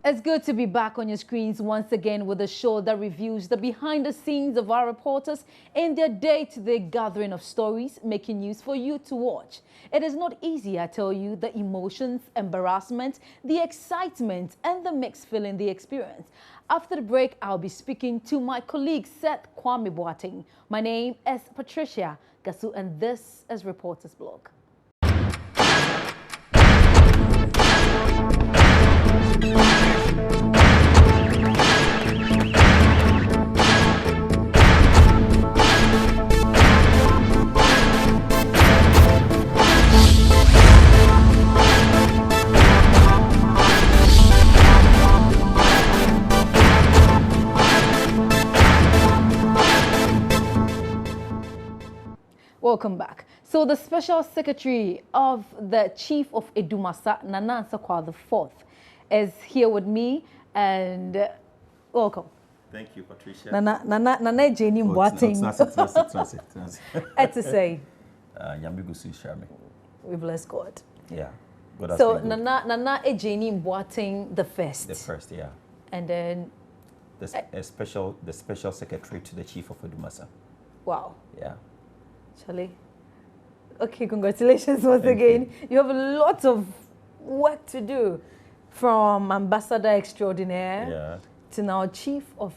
It's good to be back on your screens once again with a show that reviews the behind the scenes of our reporters in their day-to-day gathering of stories, making news for you to watch. It is not easy, I tell you, the emotions, embarrassment, the excitement, and the mixed feeling they experience. After the break, I'll be speaking to my colleague Seth Kwame Boateng. My name is Patricia Gasu, and this is Reporters Blog. Welcome back. So the Special Secretary of the Chief of Edumasa, Nana Ansah-Quah IV, is here with me, and welcome. Thank you, Patricia. Nana Jenny Boateng. To say. We bless God. Yeah. God so Nana Jenny Boateng the first. The first, yeah. And then the special secretary to the Chief of Edumasa. Wow. Yeah. Charlie. Okay, congratulations once again. You have a lot of work to do, from ambassador extraordinaire to now chief of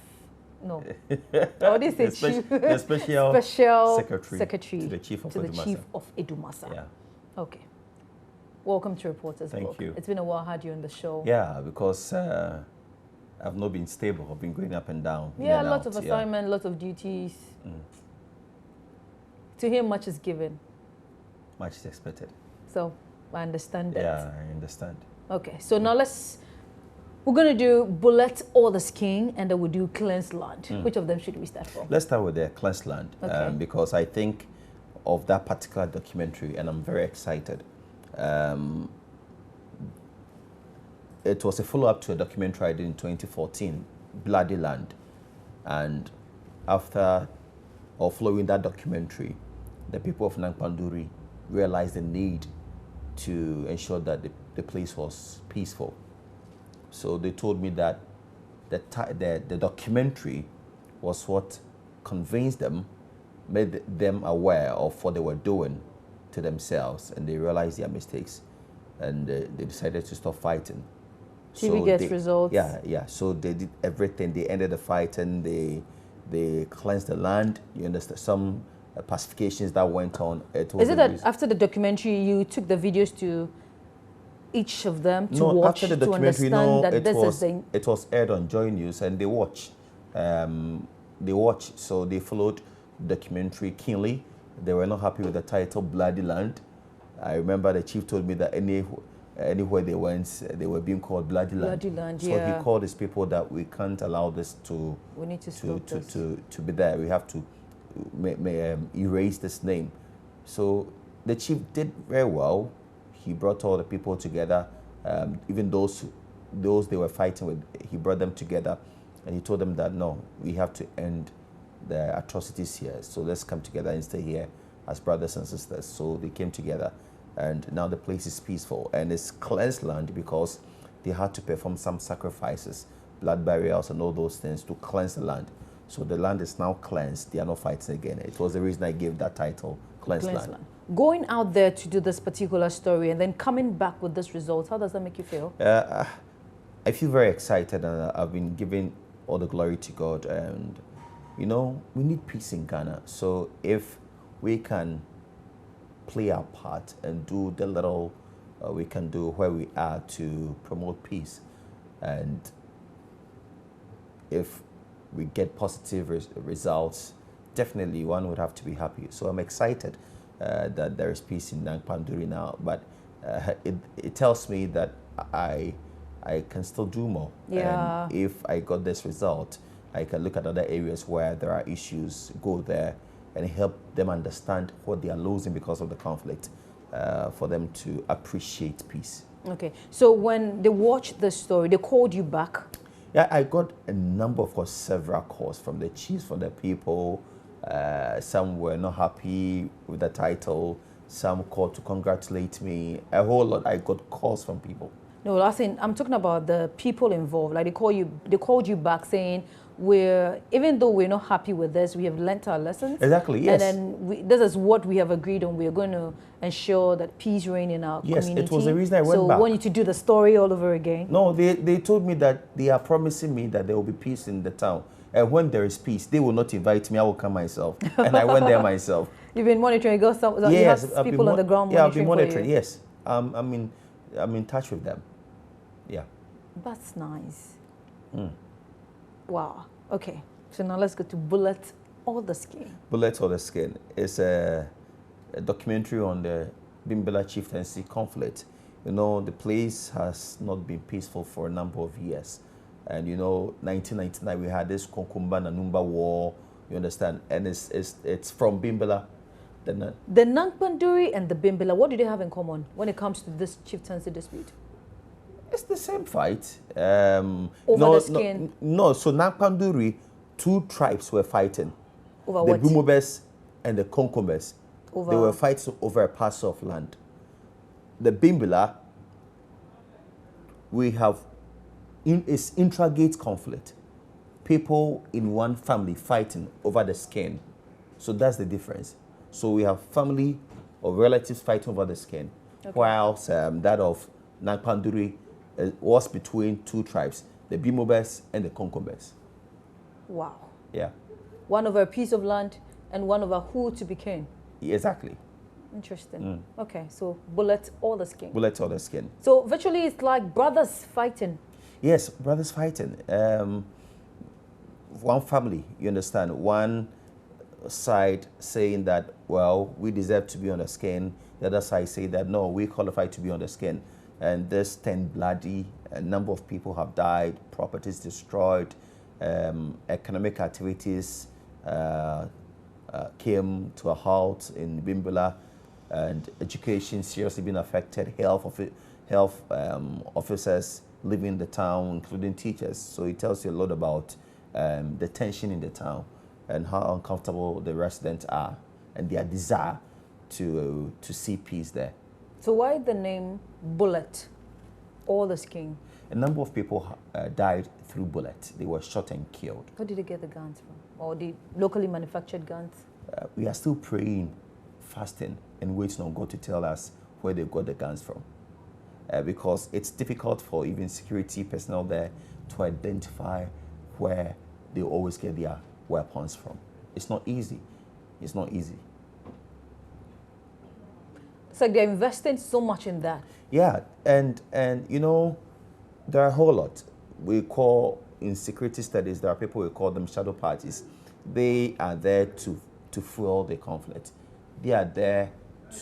what is it? The special secretary to the chief of Edumasa. Yeah. Okay. Welcome to Reporters Blog. Thank you. It's been a while had you on the show. Yeah, because I've not been stable. I've been going up and down. Yeah, a lot of assignments, lots of duties. To him, much is given. Much is expected. So, I understand that. Yeah, I understand. Okay, so now we're going to do Bullet or the Skin, and then we'll do Cleansed Land. Which of them should we start from? Let's start with the Cleansed Land, because I think of that particular documentary, and I'm very excited. It was a follow-up to a documentary I did in 2014, Bloody Land. And after or following that documentary, the people of Nankpanduri realized the need to ensure that the place was peaceful. So they told me that the documentary was what convinced them, made them aware of what they were doing to themselves, and they realized their mistakes, and they decided to stop fighting. TV gets results. Yeah. So they did everything. They ended the fight, and they cleansed the land. You understand? Some pacifications that went on. Is it that after the documentary you took the videos to each of them to watch, after the documentary, to understand that this is the... It was aired on Joy News, and they watched. So they followed the documentary keenly. They were not happy with the title Bloody Land. I remember the chief told me that anywhere they went, they were being called Bloody Land. Bloody Land, so he called his people that we can't allow this to. We need to be there. We have to erase this name. So the chief did very well. He brought all the people together, even those they were fighting with. He brought them together, and he told them that no, we have to end the atrocities here. So let's come together and stay here as brothers and sisters. So they came together, and now the place is peaceful, and it's cleansed land because they had to perform some sacrifices, blood burials and all those things to cleanse the land. So the land is now cleansed. They are not fighting again. It was the reason I gave that title, Cleansed Land. Going out there to do this particular story and then coming back with this result, how does that make you feel? I feel very excited, and I've been giving all the glory to God. And, you know, we need peace in Ghana. So if we can play our part and do the little we can do where we are to promote peace, and if we get positive results, definitely one would have to be happy. So I'm excited that there is peace in Nankpanduri now, but it tells me that I can still do more. Yeah. And if I got this result, I can look at other areas where there are issues, go there and help them understand what they are losing because of the conflict, for them to appreciate peace. Okay, so when they watched the story, they called you back? Yeah, I got a number of calls, several calls from the chiefs, from the people. Some were not happy with the title. Some called to congratulate me. A whole lot. I got calls from people. No, I'm talking about the people involved. Like they called you back saying, even though we're not happy with this, we have learnt our lessons. Exactly, yes. And then this is what we have agreed on. We are going to ensure that peace reign in our community. Yes, it was the reason I went back. So we want you to do the story all over again. No, they told me that they are promising me that there will be peace in the town. And when there is peace, they will not invite me. I will come myself. And I went there myself. You've been monitoring. Yes, you have people on the ground monitoring. Yeah, I've been monitoring. Yes, I'm in touch with them. Yeah. That's nice. Wow. Okay. So now let's go to Bullet or the Skin. Bullet or the Skin is a documentary on the Bimbilla chieftaincy conflict. You know, the place has not been peaceful for a number of years. And you know, 1999 we had this Konkumba Nanumba war. You understand? And it's from Bimbilla. The Nankpanduri and the Bimbilla, what do they have in common when it comes to this chieftaincy dispute? It's the same fight. Over the skin? No, so Nankpanduri, two tribes were fighting. Over what? The Bumobes and the Konkombes. Over? They were fighting over a parcel of land. The Bimbilla, it's intragate conflict. People in one family fighting over the skin. So that's the difference. So we have family or relatives fighting over the skin, okay. Whilst that of Nankpanduri was between two tribes, the Bimobes and the Konkombes. Wow. Yeah. One over a piece of land and one over who to be king. Exactly. Interesting. Okay, so Bullet or the Skin. Bullet or the Skin. So virtually it's like brothers fighting. Yes, brothers fighting. One family, you understand, one side saying that, well, we deserve to be on the skin. The other side say that, no, we qualify to be on the skin. And this turned bloody. A number of people have died, properties destroyed, economic activities came to a halt in Bimbilla, and education seriously been affected, health officers leaving the town, including teachers. So it tells you a lot about the tension in the town and how uncomfortable the residents are and their desire to see peace there. So why the name Bullet or the Skin? A number of people died through bullet. They were shot and killed. Where did they get the guns from? Or the locally manufactured guns? We are still praying, fasting, and waiting on God to tell us where they got the guns from. Because it's difficult for even security personnel there to identify where they always get their weapons from. It's not easy. It's not easy. It's like they're investing so much in that. Yeah, and you know, there are a whole lot. We call, in security studies, there are people, we call them shadow parties. They are there to fuel the conflict. They are there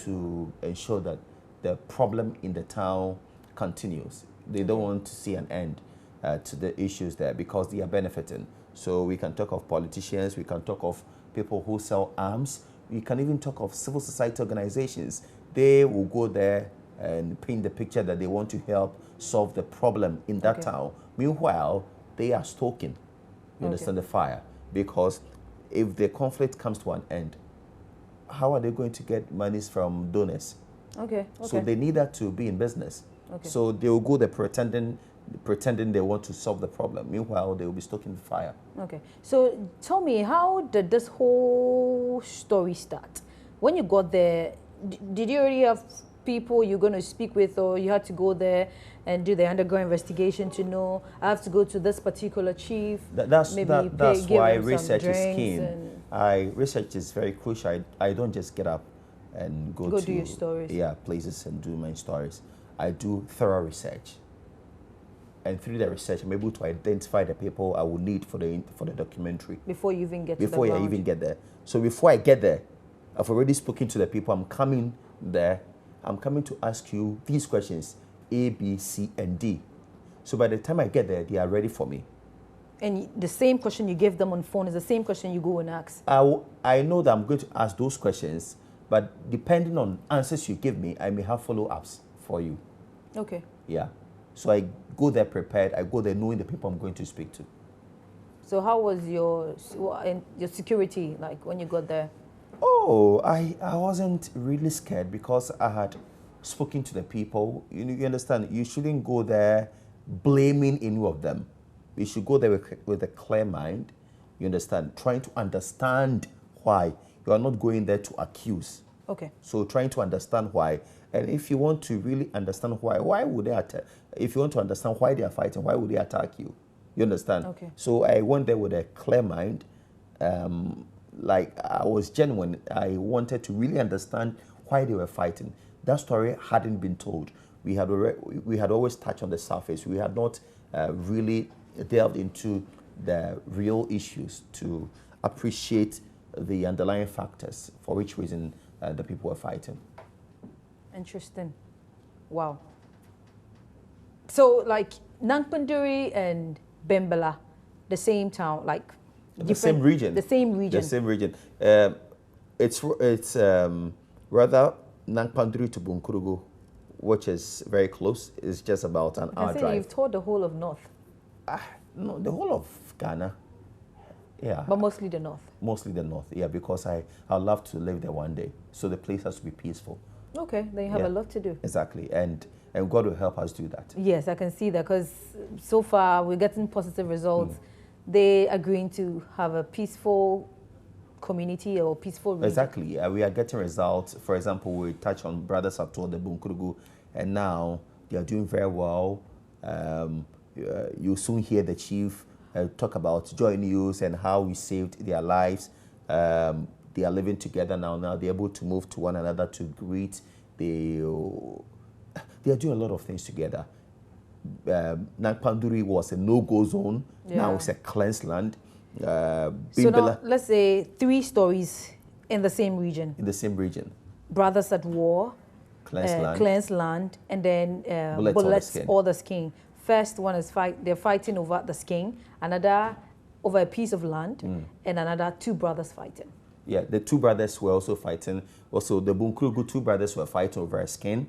to ensure that the problem in the town continues. They don't want to see an end to the issues there because they are benefiting. So we can talk of politicians, we can talk of people who sell arms, we can even talk of civil society organizations. They will go there and paint the picture that they want to help solve the problem in that town. Meanwhile, they are stoking, you understand, the fire. Because if the conflict comes to an end, how are they going to get monies from donors? So they need that to be in business. So they will go there pretending they want to solve the problem. Meanwhile, they will be stoking the fire. So tell me, how did this whole story start? When you got there, did you already have people you're going to speak with, or you had to go there and do the underground investigation to know, I have to go to this particular chief? That's why research is keen. Research is very crucial. I don't just get up and go to do your stories. Places and do my stories. I do thorough research. And through the research, I'm able to identify the people I will need for the documentary. Before you even get to the ground. Before I even get there. So before I get there, I've already spoken to the people. I'm coming there. I'm coming to ask you these questions, A, B, C, and D. So by the time I get there, they are ready for me. And the same question you gave them on phone is the same question you go and ask? I know that I'm going to ask those questions, but depending on answers you give me, I may have follow-ups for you. Yeah. So I go there prepared. I go there knowing the people I'm going to speak to. So how was your security like when you got there? Oh, I wasn't really scared because I spoken to the people. You understand? You shouldn't go there blaming any of them. You should go there with a clear mind. You understand? Trying to understand why. You are not going there to accuse. Okay. So trying to understand why. And if you want to really understand why would they attack? If you want to understand why they are fighting, why would they attack you? You understand? Okay. So I went there with a clear mind. Like I was genuine. I wanted to really understand why they were fighting. That story hadn't been told. We had always touched on the surface. We had not really delved into the real issues to appreciate the underlying factors for which reason the people were fighting. Interesting. Wow. So, like Nankpanduri and Bembela, the same town, like the same region. The same region. The same region. It's rather Nankpanduri to Bunkurugu, which is very close. It's just about an hour drive. You've toured the whole of North. No, the whole of Ghana. Yeah. But mostly the North. Mostly the North, yeah, because I'd love to live there one day. So the place has to be peaceful. Okay, then you have a lot to do. Exactly, and God will help us do that. Yes, I can see that, because so far we're getting positive results. They are going to have a peaceful community or peaceful region. Exactly, we are getting results. For example, we touch on Brothers Ato, the Bunkurugu, and now they are doing very well. You'll soon hear the chief talk about Joy News and how we saved their lives. They are living together now. Now they're able to move to one another to greet. They are doing a lot of things together. Nankpanduri was a no-go zone. Yeah. Now it's a cleansed land. So now, let's say 3 stories in the same region. In the same region. Brothers at War, cleansed land, and then Bullets or the Skin. First one is they're fighting over the Skin, another over a piece of land, and another 2 brothers fighting. Yeah, the 2 brothers were also fighting. Also, the Bunkurugu 2 brothers were fighting over a Skin.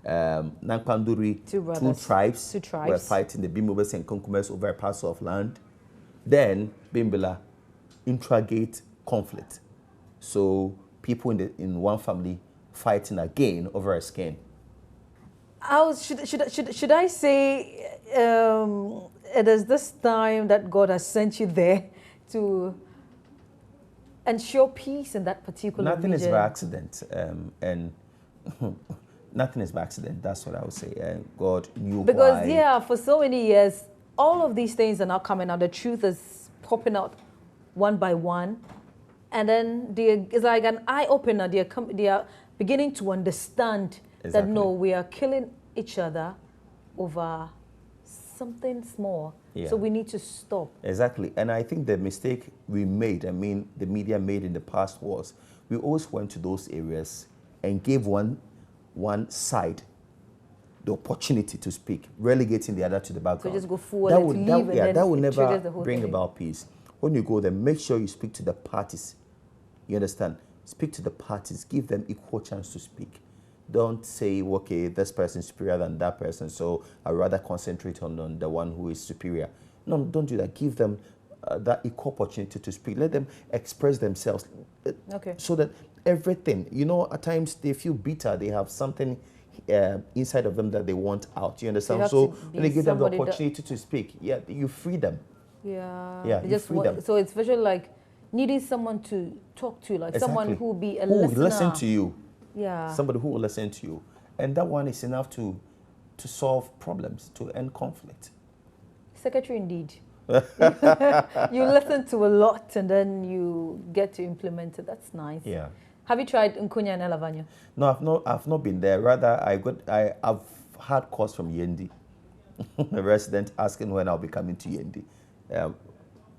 Nankpanduri, 2 tribes were fighting, the Bimobes and Konkumes, over a parcel of land. Then Bembela, intragate conflict. So people in one family fighting again over a Skin. Should I say it is this time that God has sent you there to ensure peace in that particular region? Nothing is by accident, and nothing is by accident. That's what I would say. God knew why. Because yeah, for so many years, all of these things are now coming out. The truth is popping out one by one, and then it's like an eye opener. They are beginning to understand that no, we are killing each other over something small. Yeah. So we need to stop. Exactly. And I think the mistake we made, I mean, the media made in the past, was we always went to those areas and gave one side the opportunity to speak, relegating the other to the background. So just go forward and leave, that will never bring about peace. When you go there, make sure you speak to the parties. You understand? Speak to the parties. Give them equal chance to speak. Don't say, okay, this person is superior than that person, so I'd rather concentrate on the one who is superior. No, don't do that. Give them that equal opportunity to speak. Let them express themselves. Okay. So that everything, at times they feel bitter. They have something inside of them that they want out. You understand? So when they give them the opportunity to speak, yeah, you free them. Yeah. Yeah, you free them. So it's visually like needing someone to talk to, like someone who will be a listener. Who will listen to you. Yeah. Somebody who will listen to you. And that one is enough to solve problems, to end conflict. Secretary, indeed. You listen to a lot and then you get to implement it. That's nice. Yeah. Have you tried Nkunya and Elavanyo? No, I've not been there. Rather, I've had calls from Yendi, a resident asking when I'll be coming to Yendi.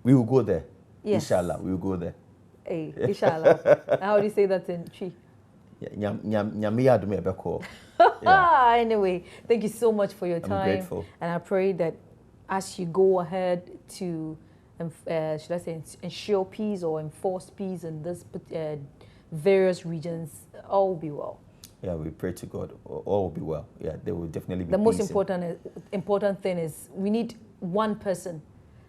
We will go there. Yes. Inshallah, we will go there. Hey, inshallah. How do you say that in Chi? Anyway, thank you so much for your time. I'm grateful. And I pray that as you go ahead to, should I say, ensure peace or enforce peace in this various regions, all will be well. Yeah, we pray to God, all will be well. Yeah, there will definitely be the most important thing is we need one person.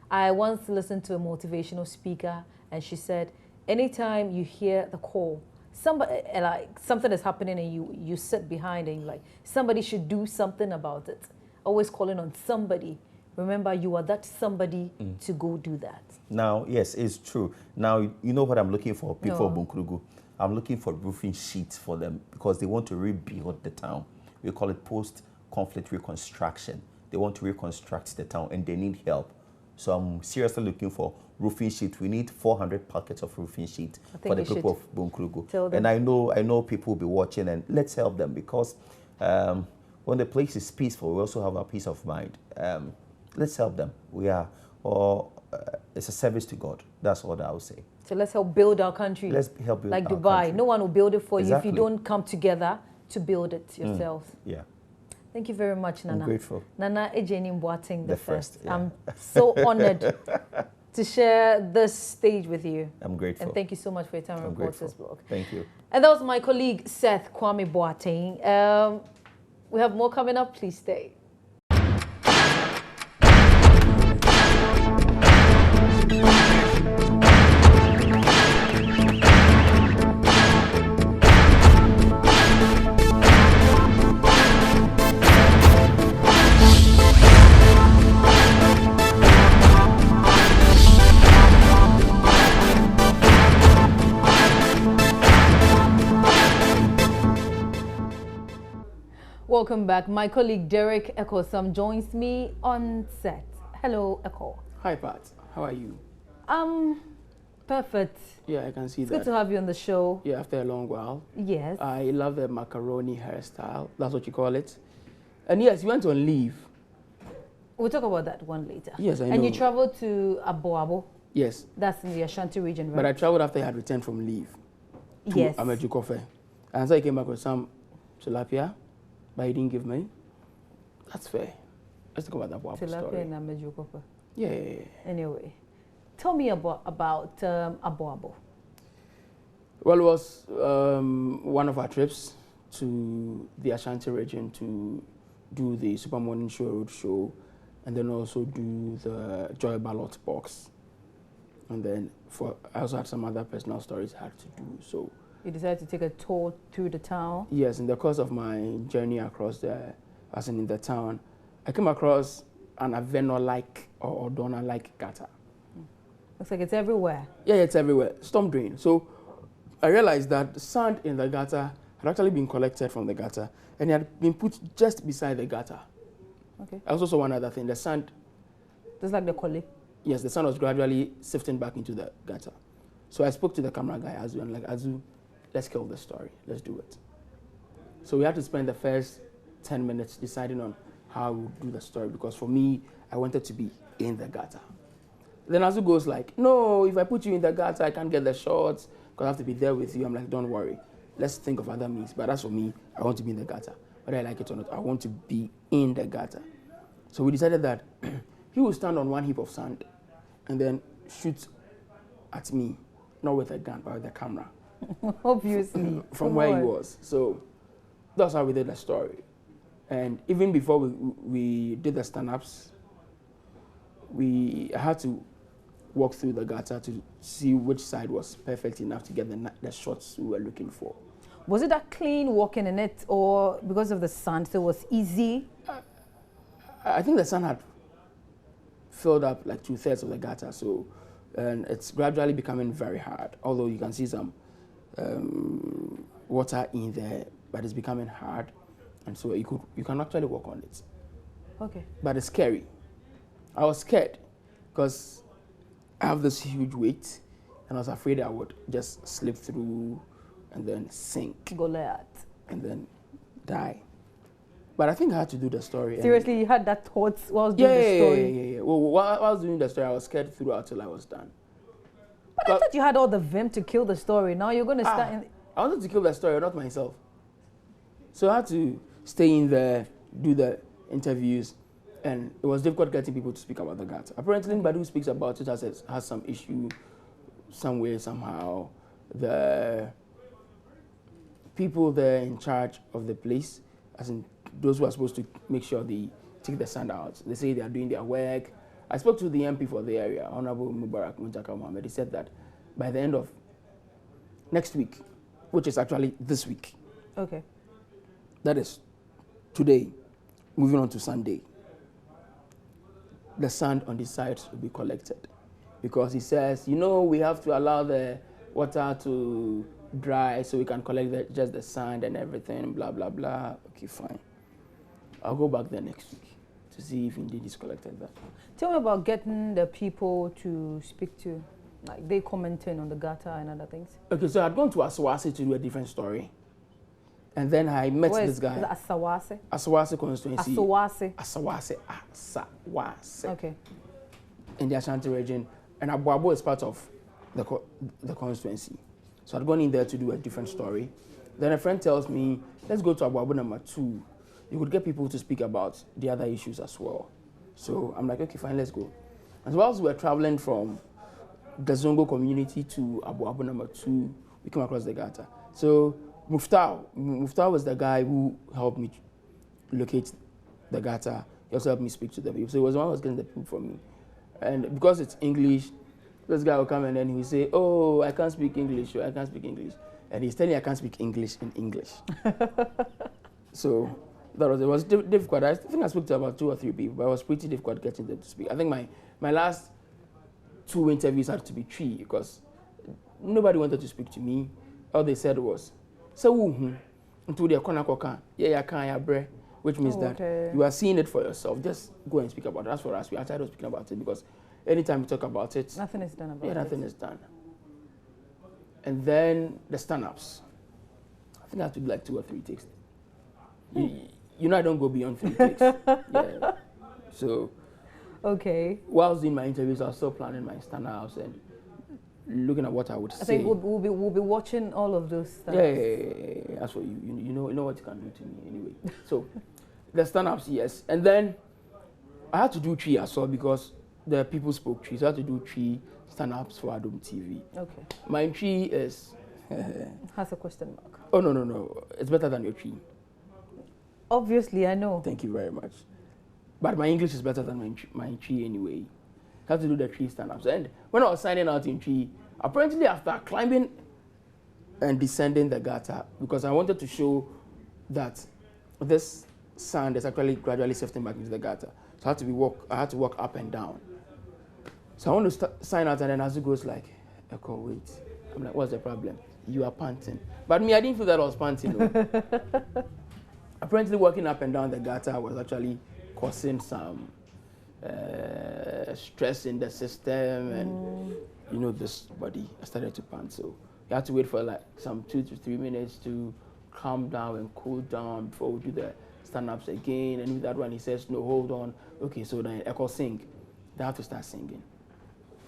I once listened to a motivational speaker and she said, anytime you hear the call, somebody like something is happening and you sit behind and you're like somebody should do something about it. Always calling on somebody. Remember, you are that somebody to go do that. Now, yes, it's true. Now, you know what I'm looking for, people of No. Bunkrugu? I'm looking for roofing sheets for them because they want to rebuild the town. We call it post-conflict reconstruction. They want to reconstruct the town and they need help. So I'm seriously looking for roofing sheet. We need 400 packets of roofing sheet for the people of Bunkrugu. And I know people will be watching, and let's help them because when the place is peaceful, we also have a peace of mind. Let's help them. It's a service to God. That's what I would say. So let's help build our country. Let's help build like our Dubai. country. No one will build it for Exactly. you if you don't come together to build it yourselves. Yeah. Thank you very much, Nana. I'm grateful. Nana Ejeni Boateng The first, yeah. I'm so honored to share this stage with you. I'm grateful. And thank you so much for your time on I'm Reporters grateful. Blog. Thank you. And that was my colleague, Seth Kwame Boateng. We have more coming up. Please stay. Welcome back. My colleague Derek Ekosam joins me on set. Hello, Eko. Hi, Pat. How are you? Perfect. Yeah, I can see It's that. good to have you on the show. Yeah, after a long while. Yes. I love the macaroni hairstyle. That's what you call it. And yes, you went on leave. We'll talk about that one later. Yes, I know. And you traveled to Aboabo. Yes. That's in the Ashanti region, right? But I traveled after I had returned from leave to Yes. Amejukofe. And so I came back with some tilapia, but he didn't give me. That's fair. Let's talk about that Aboabo Tilapia story. and Amejukofe. Yeah. Anyway, tell me about Aboabo. Well, it was one of our trips to the Ashanti region to do the Super Morning Show Road Show, and then also do the Joy Ballot box. And then I also had some other personal stories I had to do. So You decided to take a tour through the town. yes, in the course of my journey across there, as in the town, I came across an Aveno-like or Odona-like gutter. Looks like it's everywhere. Yeah, it's everywhere. Storm drain. So I realized that sand in the gutter had actually been collected from the gutter and it had been put just beside the gutter. Okay. I also saw one other thing. The sand, Just like the Kole. yes, the sand was gradually sifting back into the gutter. So I spoke to the camera guy, Azu, and like, Azu, let's kill the story. Let's do it. So we had to spend the first 10 minutes deciding on how we would do the story because for me, I wanted to be in the gutter. Then Azu goes like, no, if I put you in the gutter, I can't get the shots because I have to be there with you. I'm like, don't worry. Let's think of other means. But as for me, I want to be in the gutter. Whether I like it or not, I want to be in the gutter. So we decided that he would stand on one heap of sand and then shoot at me, not with a gun, but with a camera. Obviously. From where he was. So that's how we did the story. And even before we did the stand-ups, we had to walk through the gutter to see which side was perfect enough to get the shots we were looking for. Was it that clean walking in it, or because of the sand, so it was easy? I think the sand had filled up like 2/3 of the gutter, so and it's gradually becoming very hard. Although you can see some water in there, but it's becoming hard, and so you can actually walk on it. Okay. But it's scary. I was scared because I have this huge weight, and I was afraid I would just slip through and then sink Goliath. and then die. But I think I had to do the story. Seriously, you had that thought whilst Yeah, doing the story? yeah. Well, while I was doing the story, I was scared throughout till I was done. But I thought you had all the vim to kill the story. Now you're going to start in... I wanted to kill the story, not myself. So I had to stay in there, do the interviews, and it was difficult getting people to speak about the gutter. Apparently, anybody who speaks about it has some issue somewhere, somehow. The people there in charge of the place, as in those who are supposed to make sure they take the sand out, they say they are doing their work. I spoke to the MP for the area, Honorable Mubarak Muntaka Mohammed. He said that by the end of next week, which is actually this week. Okay. That is today, moving on to Sunday. The sand on the sides will be collected because he says, you know, we have to allow the water to dry so we can collect just the sand and everything, blah, blah, blah. Okay, fine. I'll go back there next week to see if indeed he's collected that. Tell me about getting the people to speak to, like they commenting on the gutter and other things. Okay, so I'd gone to Asawase to do a different story. And then I met this guy. Is it Asawase? Asawase constituency. Asawase. Asawase. Okay. In the Ashanti region. And Abuabo is part of the constituency. So I'd gone in there to do a different story. Then a friend tells me, let's go to Abuabo number 2. You could get people to speak about the other issues as well. So I'm like, okay, fine, let's go. And so whilst we were traveling from the Zongo community to Abuabo number 2, we came across the gutter. So Muftar was the guy who helped me locate the gutter. He also helped me speak to the people. So he was the one who was getting the people from me. And because it's English, this guy will come and then he will say, oh, I can't speak English, or I can't speak English. And he's telling me I can't speak English in English. So it was difficult. I think I spoke to about 2 or 3 people, but it was pretty difficult getting them to speak. I think my last 2 interviews had to be 3 because nobody wanted to speak to me. All they said was, so until they are yeah, which means that you are seeing it for yourself. Just go and speak about it. As for us, we are tired of speaking about it because anytime we talk about it, nothing is done about it. Yeah, nothing is done. And then the stand-ups. I think I have to do like 2 or 3 takes. You know I don't go beyond 3 takes. Yeah. So, okay. Whilst doing my interviews, I was still planning my stand-ups and looking at what I would say. I think we'll be watching all of those stuff. Yeah. That's what you know what you can do to me anyway. So, the stand-ups, yes. And then I had to do 3 as well because the people spoke 3. So I had to do 3 stand-ups for Adom TV. Okay. My 3 is... Has a question mark. Oh, no. It's better than your 3. Obviously, I know. Thank you very much. But my English is better than my 3 anyway. I have to do the 3 stand-ups. And when I was signing out in 3, apparently after climbing and descending the gutter, because I wanted to show that this sand is actually gradually sifting back into the gutter. So I had to walk up and down. So I want to sign out, and then Azu goes like, Echo, wait. I'm like, what's the problem? You are panting. But me, I didn't feel that I was panting. No. Apparently walking up and down the gutter was actually causing some stress in the system, and this body started to pant. So you had to wait for like some 2 to 3 minutes to calm down and cool down before we do the stand-ups again. And with that one, he says, no, hold on. Okay, so then Echo sing. They have to start singing.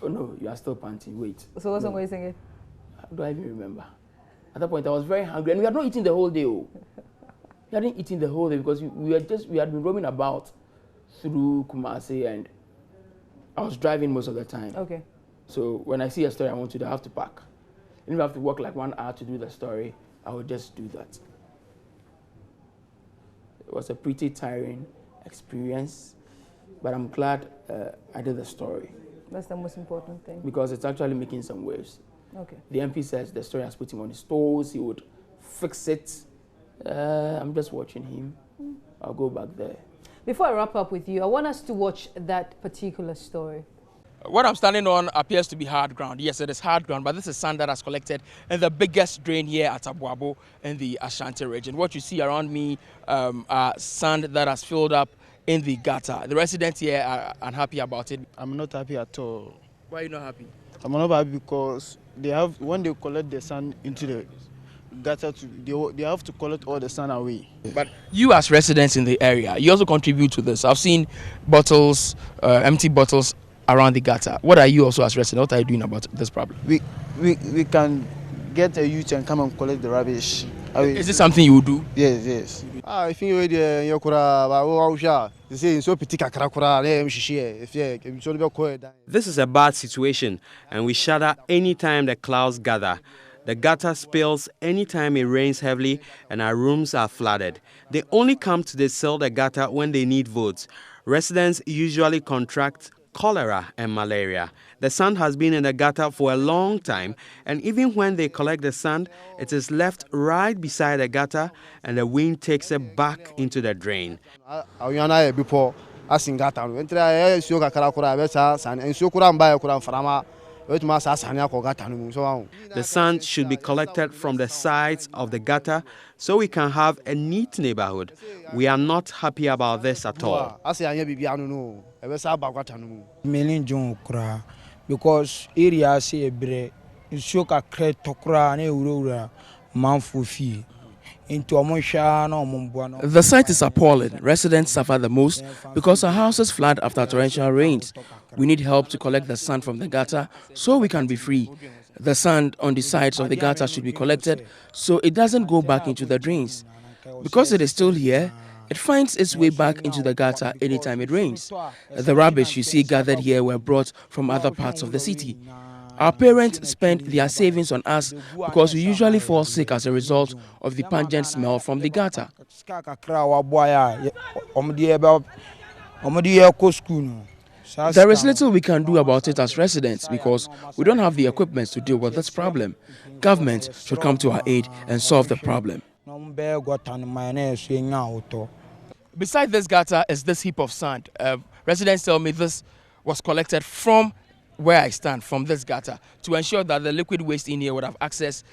Oh no, you are still panting. Wait. So what song were you singing? Do I even remember? At that point, I was very hungry, and we had not eaten the whole day. We hadn't eaten the whole day because we had been roaming about through Kumasi, and I was driving most of the time. Okay. So when I see a story I want to do, I have to pack. And if I have to work like 1 hour to do the story, I would just do that. It was a pretty tiring experience, but I'm glad I did the story. That's the most important thing. Because it's actually making some waves. Okay. The MP says the story has put him on his toes, he would fix it. I'm just watching him. I'll go back there. Before I wrap up with you, I want us to watch that particular story. What I'm standing on appears to be hard ground. Yes, it is hard ground, but this is sand that has collected in the biggest drain here at Abuabo in the Ashanti region. What you see around me are sand that has filled up in the gutter. The residents here are unhappy about it. I'm not happy at all. Why are you not happy? I'm not happy because when they collect the sand into the gutter, they have to collect all the sand away. But you as residents in the area, you also contribute to this. I've seen bottles, empty bottles around the gutter. What are you also as residents? What are you doing about this problem? We can get a youth and come and collect the rubbish. Is this something you will do? Yes. I think we This is a bad situation, and we shudder anytime the clouds gather. The gutter spills anytime it rains heavily and our rooms are flooded. They only come to seal the gutter when they need votes. Residents usually contract cholera and malaria. The sand has been in the gutter for a long time, and even when they collect the sand, it is left right beside the gutter and the wind takes it back into the drain. The sand should be collected from the sides of the gutter so we can have a neat neighborhood. We are not happy about this at all. Because area say bre shoka kre tokra ne urura manfo fi. The site is appalling. Residents suffer the most because our houses flood after torrential rains. We need help to collect the sand from the gutter so we can be free. The sand on the sides of the gutter should be collected so it doesn't go back into the drains. Because it is still here, it finds its way back into the gutter anytime it rains. The rubbish you see gathered here were brought from other parts of the city. Our parents spend their savings on us because we usually fall sick as a result of the pungent smell from the gutter. There is little we can do about it as residents because we don't have the equipment to deal with this problem. Government should come to our aid and solve the problem. Beside this gutter is this heap of sand. Residents tell me this was collected from where I stand, from this gutter, to ensure that the liquid waste in here would have access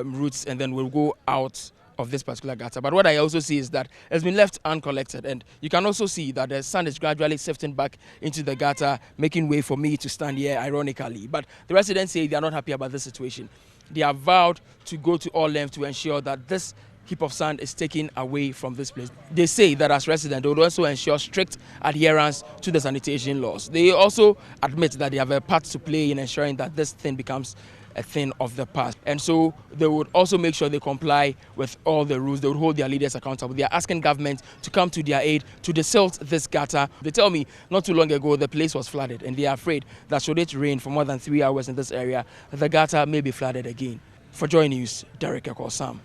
routes and then will go out of this particular gutter. But what I also see is that it's been left uncollected, and you can also see that the sand is gradually sifting back into the gutter, making way for me to stand here, ironically. But the residents say they are not happy about this situation. They have vowed to go to all lengths to ensure that this heap of sand is taken away from this place. They say that as residents, they would also ensure strict adherence to the sanitation laws. They also admit that they have a part to play in ensuring that this thing becomes a thing of the past. And so they would also make sure they comply with all the rules. They would hold their leaders accountable. They are asking government to come to their aid to desilt this gutter. They tell me not too long ago the place was flooded, and they are afraid that should it rain for more than 3 hours in this area, the gutter may be flooded again. For Joy News, Derek Ekosam.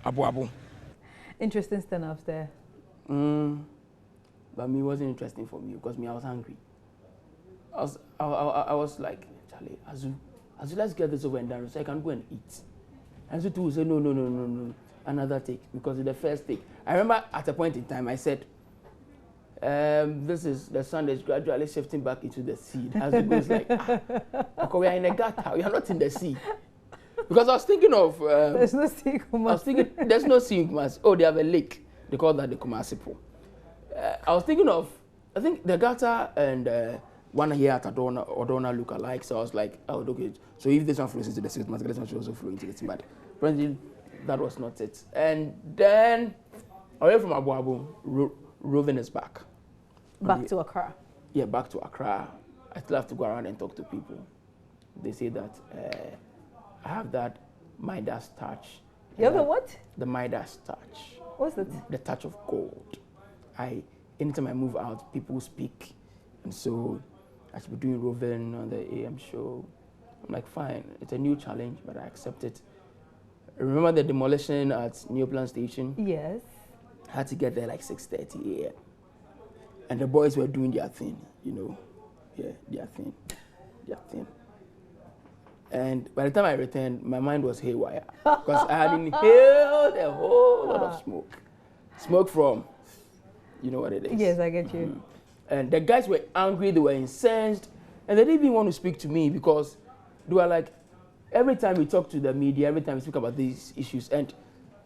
Abu Abu. Interesting stand-ups there. But me, it wasn't interesting for me because I was hungry. I was like, Charlie, Azu, let's get this over and done so I can go and eat. And Azu too said, no, another take, because in the first take, I remember at a point in time I said, this is the sun is gradually shifting back into the sea. Azu goes like, okay, we are in a gutter, we are not in the sea. Because I was thinking of... there's no sea in Kumasi. I was thinking, there's no sea in Kumasi. Oh, they have a lake. They call that the Kumasi Pool. I was thinking of, I think the gutter and one here at Odona look alike. So I was like, oh, okay. So if this one flows into the sea, this one should also flow into the sea. But apparently, that was not it. And then, away from Abu Abu, Roving is back. Back to Accra. Yeah, back to Accra. I still have to go around and talk to people. They say that... I have that Midas touch. You have the what? The Midas touch. What's that? The touch of gold. Anytime I move out, people speak. And so I should be doing Roving on the AM show. I'm like, fine, it's a new challenge, but I accept it. Remember the demolition at Neoplan Station? Yes. I had to get there like 6:30 a.m. And the boys were doing their thing, you know. Yeah, their thing. And by the time I returned, my mind was haywire because I had inhaled a whole lot of smoke. Smoke from, you know what it is. Yes, I get you. And the guys were angry, they were incensed, and they didn't even want to speak to me because they were like, every time we talk to the media, every time we speak about these issues, and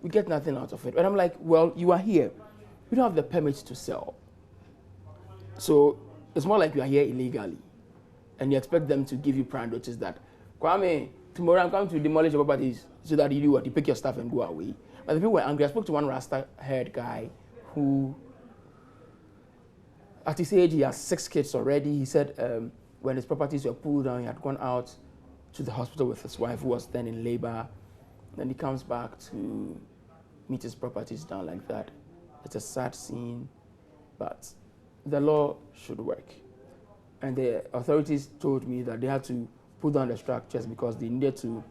we get nothing out of it. And I'm like, well, you are here. You don't have the permits to sell. So it's more like you are here illegally. And you expect them to give you prime notice that, Kwame, tomorrow I'm coming to demolish your properties so that you do what? You pick your stuff and go away. But the people were angry. I spoke to one Rasta-haired guy who, at his age, he has 6 kids already. He said when his properties were pulled down, he had gone out to the hospital with his wife, who was then in labor. Then he comes back to meet his properties down like that. It's a sad scene, but the law should work. And the authorities told me that they had to put down the structures because they needed to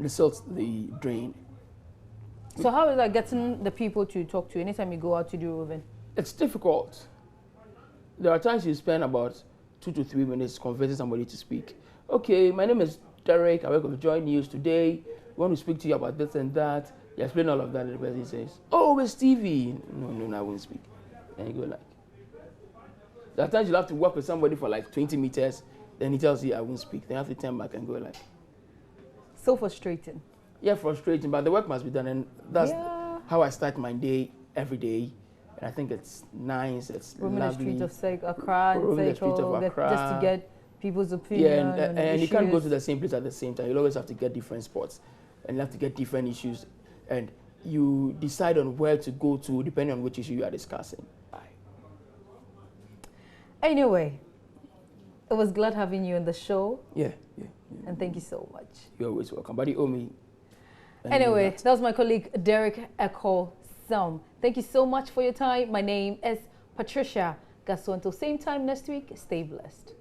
desilt the drain. So how is that getting the people to talk to you anytime you go out to do Roving? It's difficult. There are times you spend about 2 to 3 minutes convincing somebody to speak. Okay, my name is Derek. I work with Joy News today. We want to speak to you about this and that. You explain all of that, and the person says, "Oh, it's TV." No, I won't speak. And you go like, there are times you have to work with somebody for like 20 meters, then he tells you, "I won't speak." Then you have to turn back and go like. So frustrating. Yeah, frustrating, but the work must be done, and that's how I start my day every day. And I think it's nice, it's roaming lovely. the streets of Accra, Roaming the streets of Accra. just to get people's opinion. Yeah, and you can't go to the same place at the same time. You'll always have to get different spots, and you have to get different issues, and you decide on where to go to depending on which issue you are discussing. Anyway, it was glad having you on the show. Yeah. And thank you so much. You're always welcome. But you owe me. Anyway, that was my colleague Derek Echo Sam. Thank you so much for your time. My name is Patricia Gasso. Until same time next week, stay blessed.